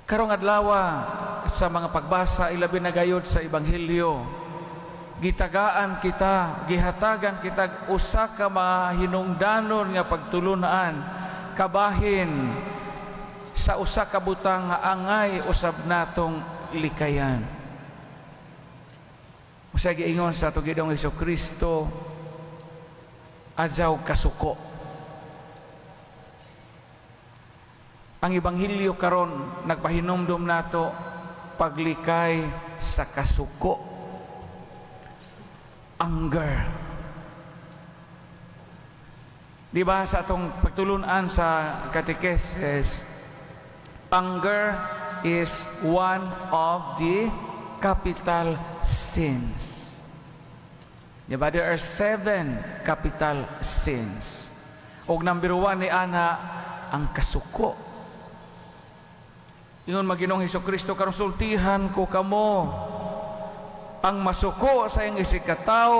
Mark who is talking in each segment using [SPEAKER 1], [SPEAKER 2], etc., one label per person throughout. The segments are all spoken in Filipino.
[SPEAKER 1] Karong adlaw sa mga pagbasa ilabi na gayud sa Ebanghelyo, gitagaan kita, gihatagan kita usa ka mahinungdanon nga pagtulunan kabahin sa usa ka butang nga angay usab natong likayan. Usa giingon sa atong Ginoong Hesukristo, adyaw kasuko. Ang Ebanghelyo karon nagpahinumdum nato paglikay sa kasuko, anger. Di ba sa atong pagtulunan sa catechesis, anger is one of the capital sins. Di ba there are 7 capital sins. Og number 1 ni ana ang kasuko. Ingon Maginoong Hesukristo, karon sultihan ko kamo ang masuko sa iyang isikataw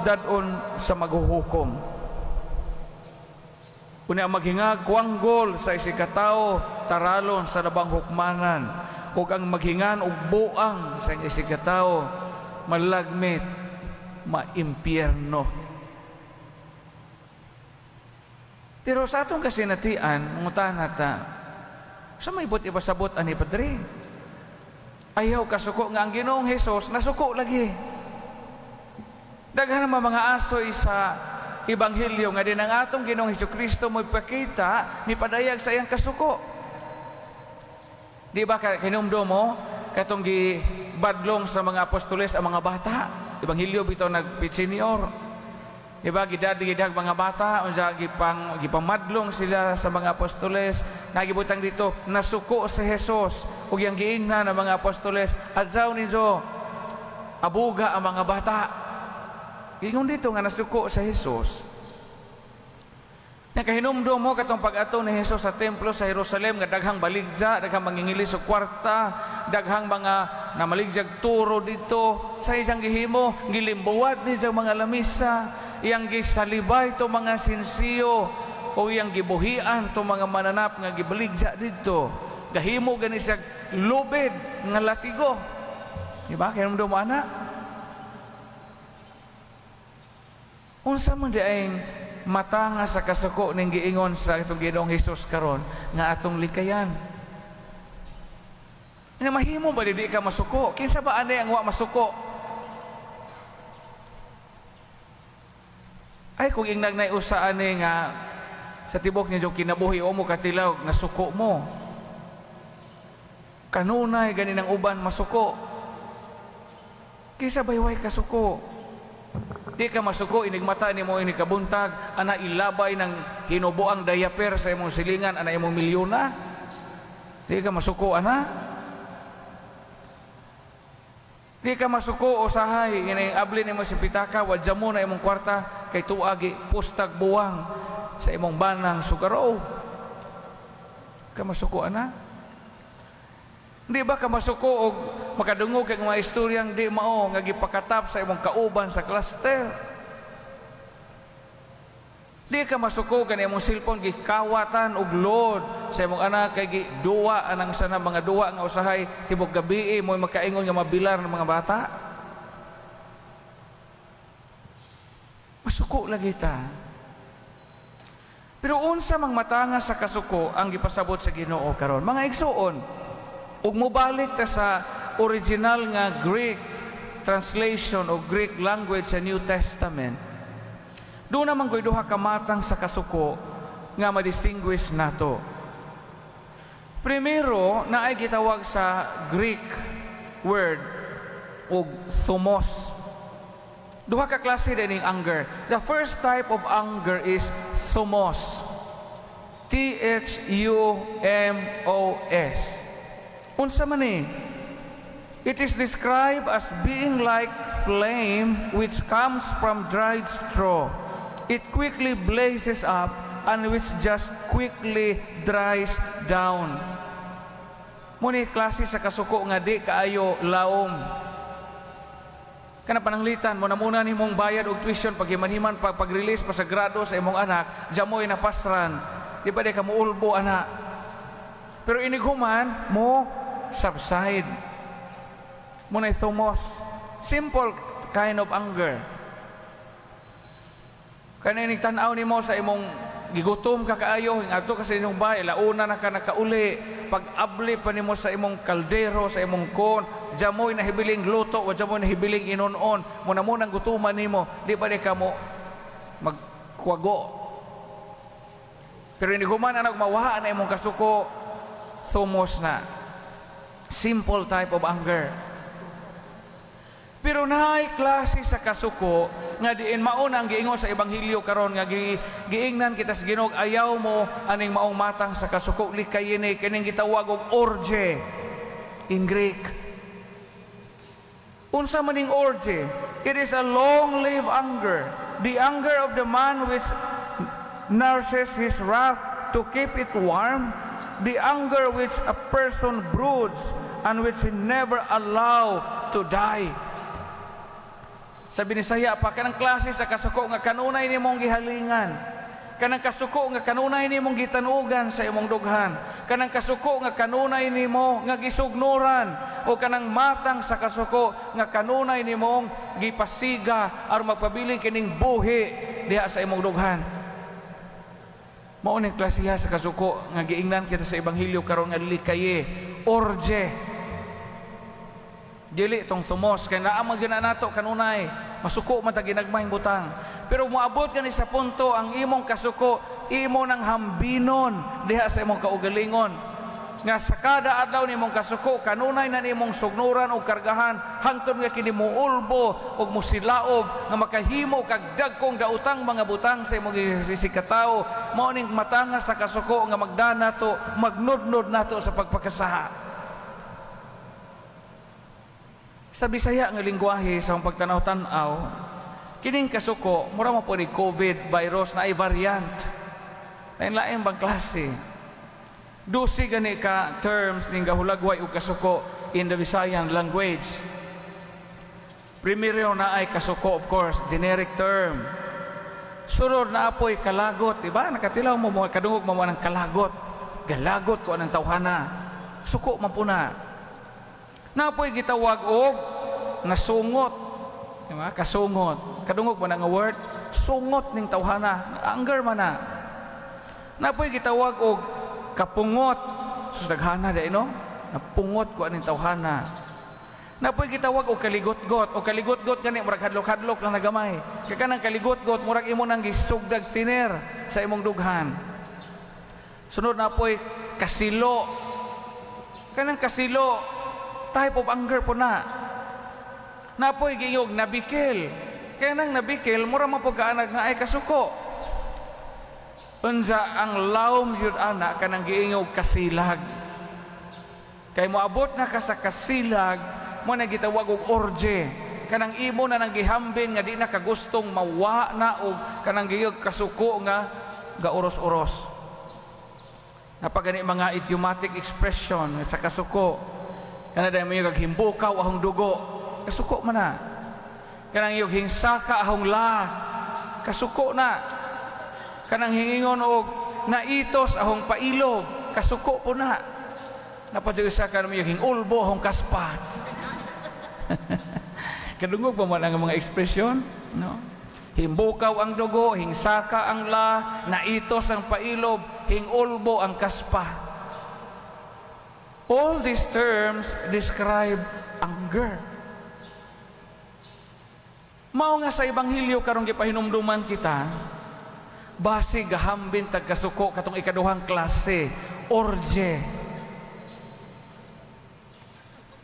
[SPEAKER 1] dadon sa maghuhukom. Unya maghingag kuanggol sa isikataw taralon sa labang hukmanan, ug ang maghingan og buang sa iyang isikataw malagmit maimpyerno. Pero sa atong kasinatian, mungutan ta, sa may ibot ipasabot ani Padre, ayaw kasuko nga ang Ginoong Hesus nasuko lagi. Daghan naman mga asoy sa Ebanghelyo nga din ang atong Ginoong Hesukristo mo ipakita ni padayag sa iyang kasuko. Di ba kinumdo mo katong gibadlong sa mga apostoles ang mga bata? Ebanghelyo bitaw nagpitsenior. Diba, gidag mga bata, unsa gipamadlong sila sa mga apostoles, nagibutang dito, nasuko sa Hesus, ug yang giingnan ng mga apostoles, adlaw ninyo, abuga ang mga bata. Ingon dito nga nasuko sa Hesus. Nakahinumdum mo katong pag-ato ni Hesus sa templo sa Jerusalem, nga daghang baligja, daghang mangingili sa kwarta, daghang mga namaligjag turo dito, sa isang gihimo, gilimbuwat ni sa mga lamisa, iyang gisalibay to mga sinsiyo o iyang gibuhian to mga mananap nga gibaligja dito, gahimo gani siya lubid nga latigo. Diba? Kaya mo ana unsa man di ay mata nga sa kasuko ning giingon sa itong Ginoong Hesus karon nga atong likayan. Nga mahimo ba di ka masuko? Kinsa ba ani ang wa masuko? Ay kung ingnan na usaan nga sa tibok niya yung kinabuhi o mo katilaw nasuko mo, kanunay ganin ang uban masuko. Kisa bayway kasuko, di ka masuko inigmata ni mo ini kabuntag ana ilabay ng hinuboang diaper sa imong silingan ana imong milyona, di ka masuko ana. Di ka masuko usahay inay abli nimo si pitaka wadya mo na imong kwarta kay tuagi pustag buwang sa imong banang sugaro. Ka masuko ana? Di ba ka masuko og makadungog kay mga istoryang di mao nga gipakatap sa imong kauban sa cluster? Di ka masuko kani imong cellphone gikawatan og load sa imong anak kay giduwa anang sana mga duwa nga usahay tibok gabi mo makaingon nga mabilar ng mga bata. Masuko lagi ta. Pero unsa mang matanga sa kasuko ang gipasabot sa Ginoo karon mga igsuon, ug mobalik ta sa original nga Greek translation o Greek language sa New Testament. Doon naman ko'y duha kamatang sa kasuko nga ma-distinguish nato. Primero, naay gitawag sa Greek word o thumos. Duha ka klase din ng anger. The first type of anger is thumos. T-H-U-M-O-S. Unsa man ni? It is described as being like flame which comes from dried straw. It quickly blazes up and which just quickly dries down. Muni klase sa kasuko nga di kaayo laom. Kana pananglitan mo na muna nimong bayad og tuition paghiman-himan pag-release pa sa grado sa imong anak, jamoy na pasran. Di ba di ka muulbo ana? Pero inighuman mo subside. Muna'y thumos. Simple kind of anger. Kani tanaw nimo sa imong gigutom ka kaayo, ato ka sa inyong bahay, launa na ka nakauli, pag-abli pa nimo sa imong kaldero, sa imong kon, jamoy na hibiling luto, o jamoy na hibiling inon-on, muna munang gutuman nimo, di ba di ka mo magkuwago. Pero hindi human anak mawahaan na imong kasuko, thumos na. Simple type of anger. Pero naay klase sa kasuko nga diin mauna ang giingon sa ebanghelyo karon nga giingnan kita sa Ginoo, ayaw mo aning maong matang sa kasuko likayini kining gitawag og orge in Greek. Unsa maning orge? It is a long-lived anger, the anger of the man which nurses his wrath to keep it warm, the anger which a person broods and which he never allow to die. Sabi ni Saya pa, kanang klase sa kasuko nga kanunay ni mong gihalingan. Kanang kasuko nga kanunay ni mong gitanugan sa imong dughan. Kanang kasuko nga kanunay ni mo nga gisugnuran. O kanang matang sa kasuko nga kanunay ni mong gipasiga aron magpabiling kining buhi diha sa imong dughan. Mao ning klase sa kasuko nga giingnan kita sa ebanghelyo karon nga likaye, orge. Dili tong thumos kay naa man gyud nato kanunay masuko man ta ginagmayng butang, pero moabot gani sa punto ang imong kasuko imo nang hambinon diha sa imong kaugalingon nga sa kada adlaw nimong kasuko kanunay na nimong sugnuran o kargahan hangtod nga kini muulbo og musilaob nga makahimo kag dagkong dautang mga butang sa imong sikataw. Mao ning matanga sa kasuko nga magdana to magnudnod nato sa pagpakasaha. Sa Bisaya nga lingwahe sa pagtanaw-tanaw, kining kasuko mura mo po ni COVID virus na ay variant. Lain-lain bang klase. Dusi gani ka terms ning gahulagway og kasuko in the Visayan language. Primero na ay kasuko, of course, generic term. Sunod na apoy kalagot, diba? Nakatilaw mo mga kadungog mo ng kalagot. Galagot ko anang tawhana. Suko man po na. Napoy gitawag og nasungot, diba? Kasungot. Kadungog mo na nga word, sungot ning tawhana, anger man na. Napoy gitawag og kapungot, susdaghana dai no? Napungot ko aning tawhana. Napoy gitawag og kaligot-got, o kaligot-got gani murag hadlok-hadlok lang nagamay. Kay kanang kaligot-got murag imo nang gisugdag tiner sa imong dughan. Sunod napoy kasilo. Kanang kasilo type of anger po na. Napoy giyog nabikil. Kaya nang nabikil, mura man po kaanag nga ay kasuko. Unsa ang lawom yun anak kanang giingog kasilag. Kay moabot na ka sa kasilag, mo na gitawag og orge. Kanang imo na nang gihambin nga di na kagustong mawa na og kanang giyog kasuko nga gauros-uros. Napagani mga idiomatic expression sa kasuko. Kana dahil mo yung himbukaw ahong dugo, kasuko man na. Kanang yung hingsaka ahong la, kasuko na. Kanang hingingon og naitos ahong pailog, kasuko po na. Napadyo sa kanang yung hingulbo ahong kaspa. Kadungog pa man ang mga ekspresyon, no? Himbukaw ang dugo, hingsaka ang la, naitos ang pailog, hingulbo ang kaspa. All these terms describe anger. Mao nga sa ebanghelyo karong gipahinumduman kita, base gahambin tag kasuko katong ikaduhang klase, orge.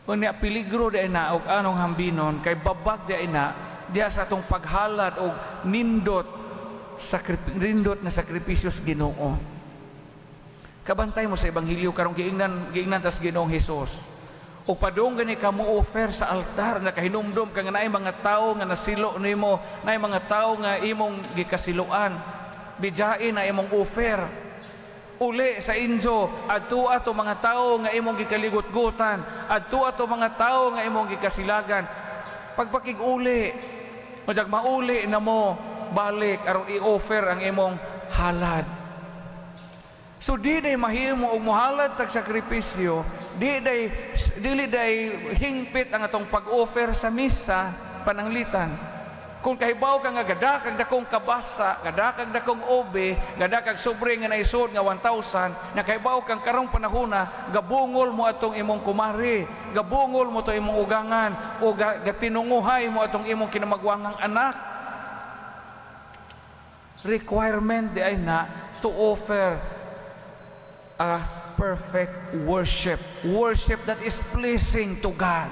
[SPEAKER 1] Unya peligro di na og anong hambinon kay babag di na diha sa atong paghalad og nindot na sakripisyos Ginoo. Kabantay mo sa ebanghelyo karong giingnan tas Ginoong Hesus. O padung gani ka mo offer sa altar na kahinumdum kang naay mga tawo nga nasilo nimo, naay mga tawo nga imong gikasiluan. Bijain na imong offer. Uli sa injo adto ato mga tawo nga imong gikaligot-gutan, adto ato mga tawo nga imong gikasilagan. Pagpakig-uli, majag mauli na mo balik aron i-offer ang imong halad. So di day mahimo og mohalad tag sakripisyo, dili day hingpit ang atong pag-offer sa misa pananglitan. Kung kahibaw ka nga gadakag dakong kabasa, gadakag dakong obe, gadakag sobre nga naisod nga 1,000, na kahibaw kang karong panahona, gabungol mo atong imong kumari, gabungol mo to imong ugangan, o gatinunguhay mo atong imong kinamagwangang anak. Requirement di ay na to offer a perfect worship, worship that is pleasing to God.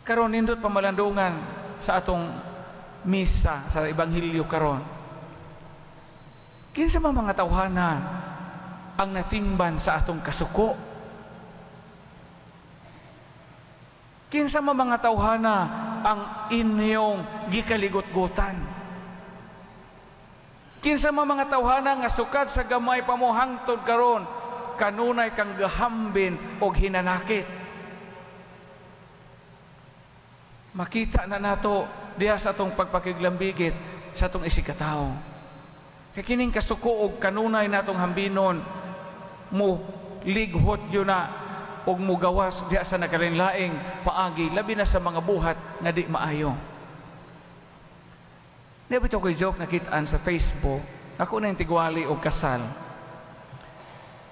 [SPEAKER 1] Karon nindot pamalandungan sa atong misa sa Ebanghelyo karon. Kinsa man mga tawhana ang natingban sa atong kasuko? Kinsa man mga tawhana ang inyong gikaligot-gutan? Kinsa man mga tawhana nga sukad sa gamay pa mo hangtod karon kanunay kang gahambin og hinanakit? Makita na nato diha sa atong pagpakiglambigit sa atong isikatawo. Kay kining kasuko og kanunay natong hambinon mo lighot yun na og mugawas diha sa nakalinlaing paagi labi na sa mga buhat nga di maayo. Nabito ko'y joke nakitaan sa Facebook, ako na yung tigwali o kasal.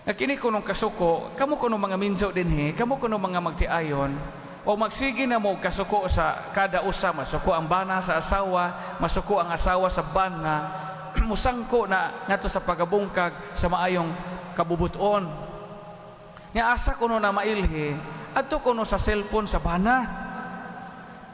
[SPEAKER 1] Nakini ko nung kasuko, kamo ko nung mga minjo din kamo ko nung mga magtiayon, o magsige na mo kasuko sa kada usa, masuko ang bana sa asawa, masuko ang asawa sa bana, musangko na ngato sa pagabungkag sa maayong kabubuton. Nya asa kuno na mailhi, adto kuno sa cellphone sa bana.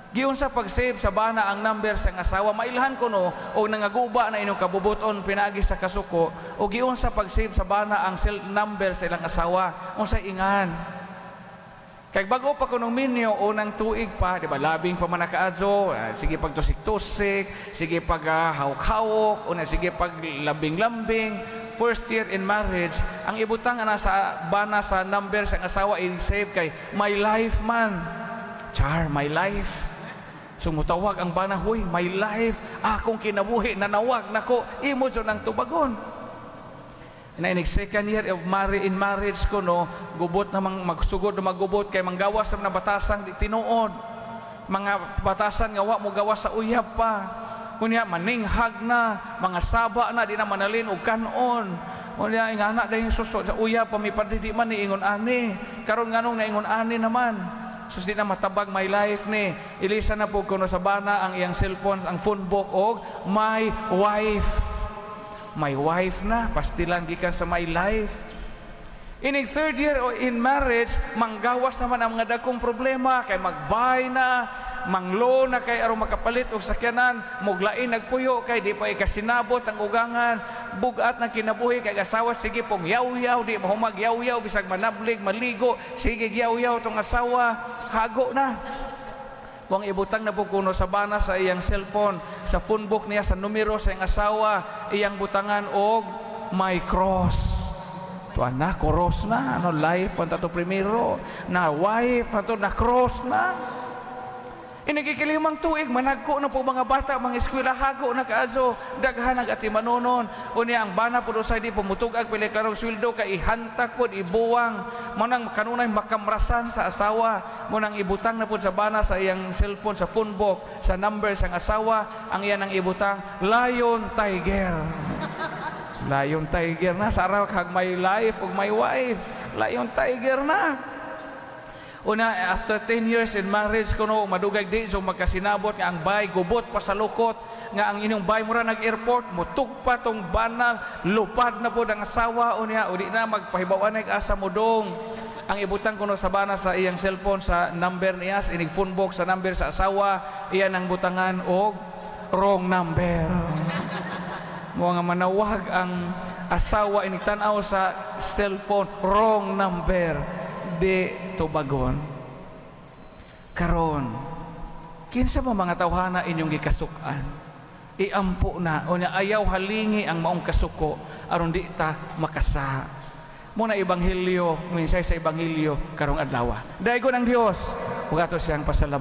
[SPEAKER 1] Giyon sa pag-save sa bana ang number sa asawa, mailhan kuno o nangaguba na inyong kabubuton pinagi sa kasuko, o giyon sa pag-save sa bana ang number sa ilang asawa, unsay ingan. Kay bago pa kuno minyo unang tuig pa, di ba, labing pa man nakaadto, sige pagtusik-tusik, sige pag hawak-hawak, una sige pag lambing-lambing. First year in marriage, ang ibutang ana sa bana sa number sa asawa i-save kay my life man. Char, my life. Sumutawag ang bana, huy, my life, akong kinabuhi, nanawag nako, imo dyan ang tubagon. Na in second year of in marriage ko no, gubot namang magsugod na magubot kay manggawas na batasan di tinuod. Mga batasan nga wa mo gawas sa uyab pa. Kunya maninghag na, mga saba na di na manalin og kanon. Kunya ingana dayon susod sa uyab pamipad di man ni ingon ani. Karon nganong naingon ani naman. Sus di na matabag my life ni. Ilisa na po kuno sa bana ang iyang cellphone, ang phone book og my wife. My wife na, pastilan gikan sa my life. Ining third year in marriage, manggawas naman ang mga dagkong problema, kay magbay na, manglo na kay aron makapalit og sakyanan, muglain nagpuyo kay di pa ikasinabot ang ugangan, bugat na kinabuhi kay asawa, sige pong yaw-yaw, di mahumag yaw-yaw, bisag manablig, maligo, sige yaw-yaw tong asawa, hago na. Kung ibutang na po kuno sa bana sa iyang cellphone, sa phone book niya, sa numero sa iyang asawa, iyang butangan og my cross. Tuan na, cross na, ano, life, panta to primero, na wife, ato na cross na. Inagikilimang tuig, managko na po mga bata, mga eskwela, hago na kaaso, daghan ang ati manonon. Unya ang bana po sa di pumutugag, pili klarong sweldo, kay ihantak po, ibuwang, manang kanunay makamrasan sa asawa, munang ibutang na po sa bana sa iyang cellphone, sa phone book, sa number sa asawa, ang iyan ang ibutang, Lion Tiger. Lion Tiger na, sa araw kag my life ug my wife, Lion Tiger na. Una, after 10 years in marriage kuno madugay di so magkasinabot nga ang bay gubot pa sa lukot nga ang inyong bay mura nag-airport mutugpa tong banal lupad na po ang asawa unya udi na magpahibawan ag asa modong ang ibutang kuno sa bana sa iyang cellphone sa number niya sa ining phone box sa number sa asawa iyan ang butangan og wrong number. Mo nga manawag ang asawa ining tan-aw sa cellphone wrong number. Di tubagon. Karon, kinsa mo mga tawhana inyong gikasukan? Iampo na, o niya ayaw halingi ang maong kasuko, aron di ta makasa. Muna Ebanghelyo, minsay sa Ebanghelyo, karong adlaw. Daigon ang Dios, huwag ato siyang pasalamat.